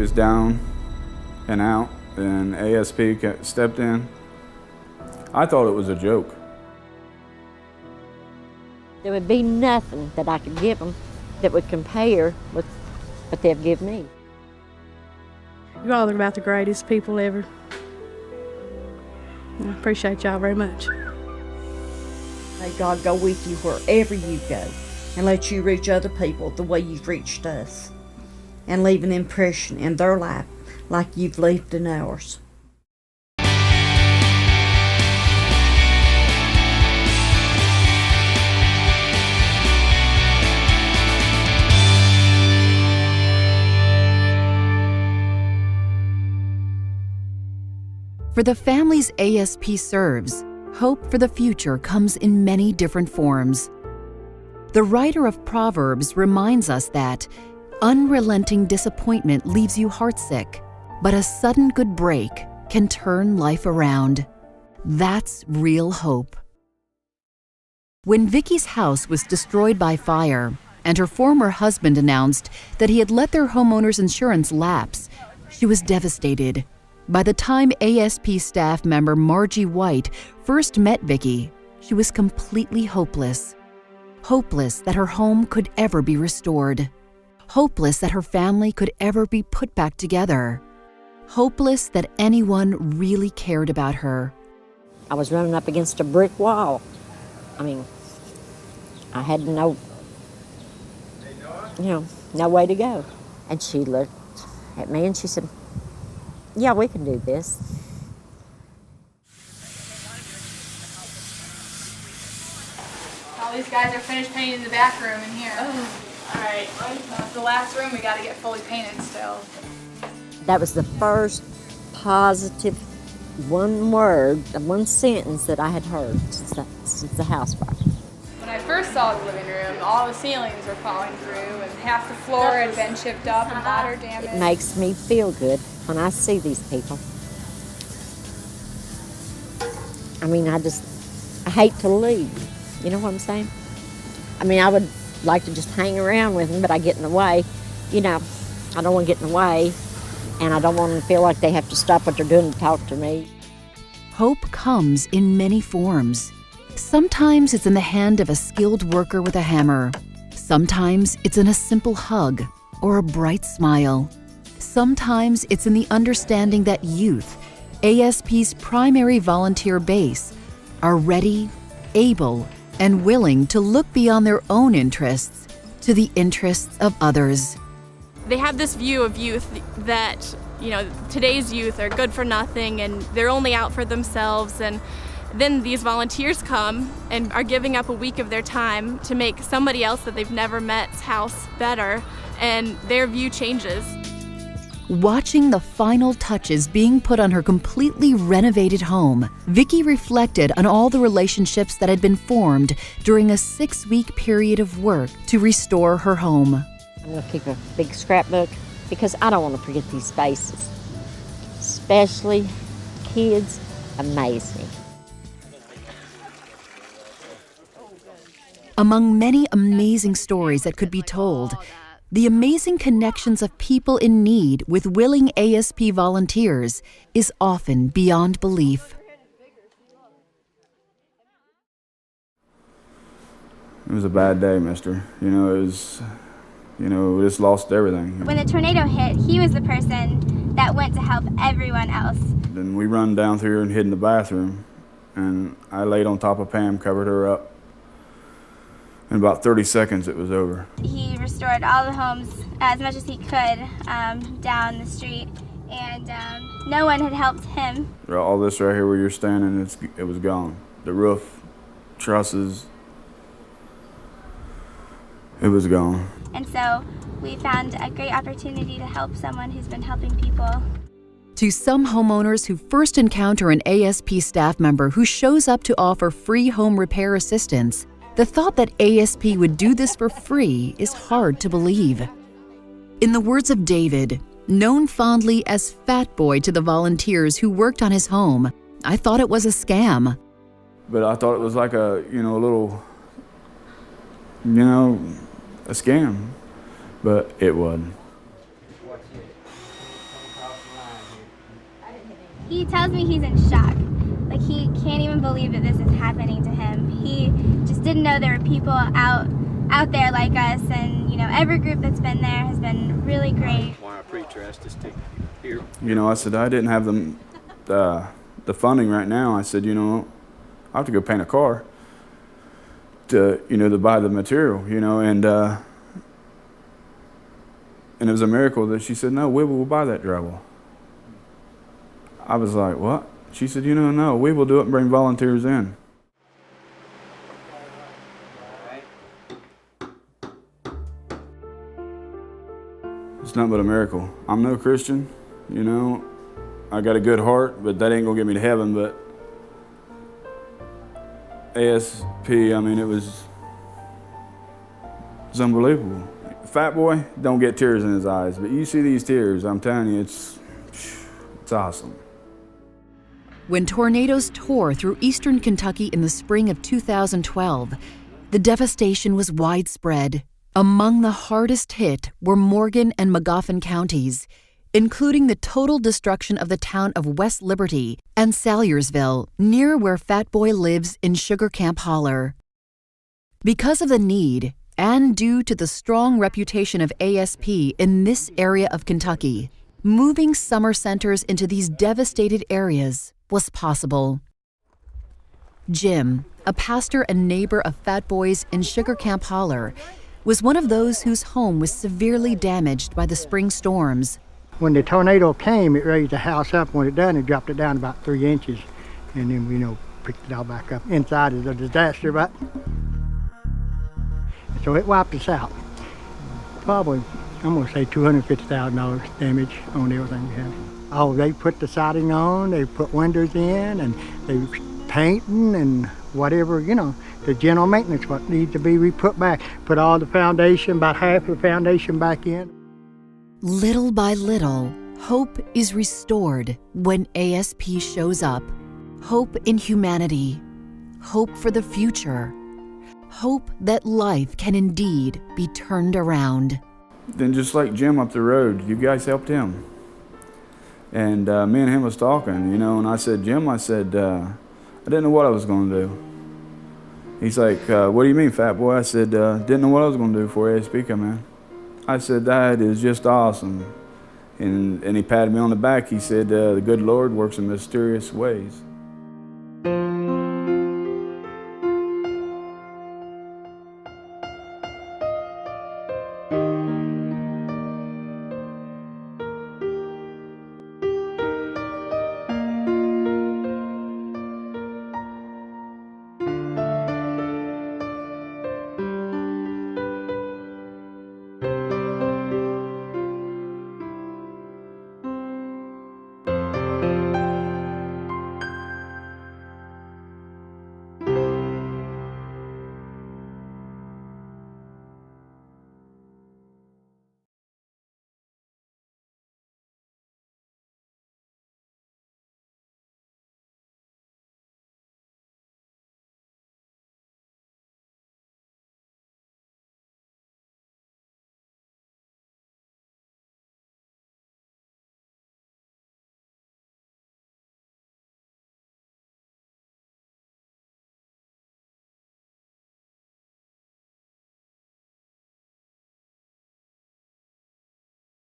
was down and out, and ASP stepped in. I thought it was a joke. There would be nothing that I could give them that would compare with what they've given me. You all are about the greatest people ever. I appreciate y'all very much. May God go with you wherever you go and let you reach other people the way you've reached us and leave an impression in their life like you've left in ours. For the families ASP serves, hope for the future comes in many different forms. The writer of Proverbs reminds us that unrelenting disappointment leaves you heartsick, but a sudden good break can turn life around. That's real hope. When Vicky's house was destroyed by fire and her former husband announced that he had let their homeowner's insurance lapse, she was devastated. By the time ASP staff member Margie White first met Vicky, she was completely hopeless. Hopeless that her home could ever be restored. Hopeless that her family could ever be put back together. Hopeless that anyone really cared about her. I was running up against a brick wall. I mean, I had no way to go. And she looked at me and she said, "Yeah, we can do this." All these guys are finished painting the back room in here. Oh. All right, that's the last room. We got to get fully painted still. That was the first positive one sentence that I had heard since the house fire. When I first saw the living room, all the ceilings were falling through and half the floor had been chipped up and water damaged. It makes me feel good when I see these people. I mean, I hate to leave. You know what I'm saying? I mean, I would like to just hang around with them, but I get in the way. You know, I don't want to get in the way, and I don't want them to feel like they have to stop what they're doing to talk to me. Hope comes in many forms. Sometimes it's in the hand of a skilled worker with a hammer. Sometimes it's in a simple hug or a bright smile. Sometimes it's in the understanding that youth, ASP's primary volunteer base, are ready, able, and willing to look beyond their own interests to the interests of others. They have this view of youth that, today's youth are good for nothing and they're only out for themselves, and then these volunteers come and are giving up a week of their time to make somebody else that they've never met's house better, and their view changes. Watching the final touches being put on her completely renovated home, Vicky reflected on all the relationships that had been formed during a 6-week period of work to restore her home. I'm going to keep a big scrapbook because I don't want to forget these faces. Especially kids amaze me. Among many amazing stories that could be told, the amazing connections of people in need with willing ASP volunteers is often beyond belief. It was a bad day, mister. We just lost everything. When the tornado hit, he was the person that went to help everyone else. Then we run down through here and hid in the bathroom, and I laid on top of Pam, covered her up. In about 30 seconds, it was over. He restored all the homes as much as he could down the street, and no one had helped him. All this right here where you're standing, it was gone. The roof, trusses, it was gone. And so we found a great opportunity to help someone who's been helping people. To some homeowners who first encounter an ASP staff member who shows up to offer free home repair assistance, the thought that ASP would do this for free is hard to believe. In the words of David, known fondly as Fat Boy to the volunteers who worked on his home, I thought it was a scam. But I thought it was like a scam, but it wasn't. He tells me he's in shock. Like, he can't even believe that this is happening to him. He just didn't know there were people out there like us, and you know, every group that's been there has been really great. Why our preacher asked us to here. You know, I said I didn't have the funding right now. I said, you know, I have to go paint a car to, you know, to buy the material, you know, and it was a miracle that she said, no, we will buy that drywall. I was like, what? She said, you know, no, we will do it and bring volunteers in. It's nothing but a miracle. I'm no Christian, you know. I got a good heart, but that ain't gonna get me to heaven. But ASP, I mean, it was unbelievable. Fat boy don't get tears in his eyes, but you see these tears, I'm telling you, it's awesome. When tornadoes tore through eastern Kentucky in the spring of 2012, the devastation was widespread. Among the hardest hit were Morgan and Magoffin counties, including the total destruction of the town of West Liberty and Salyersville, near where Fat Boy lives in Sugar Camp Holler. Because of the need, and due to the strong reputation of ASP in this area of Kentucky, moving summer centers into these devastated areas was possible. Jim, a pastor and neighbor of Fat Boy's in Sugar Camp Holler, was one of those whose home was severely damaged by the spring storms. When the tornado came, it raised the house up. When it done, it dropped it down about 3 inches, and then, you know, picked it all back up. Inside is a disaster, but so it wiped us out. Probably, I'm gonna say $250,000 damage on everything we had. Oh, they put the siding on, they put windows in, and they painting and whatever, you know, the general maintenance what needs to be re-put back. Put all the foundation, about half of the foundation back in. Little by little, hope is restored when ASP shows up. Hope in humanity, hope for the future, hope that life can indeed be turned around. Then just like Jim up the road, you guys helped him. And me and him was talking, you know, and I said, Jim, I said, I didn't know what I was going to do. He's like, what do you mean, Fat Boy? I said, didn't know what I was going to do before ASP come in. I said, that is just awesome. And he patted me on the back. He said, the good Lord works in mysterious ways.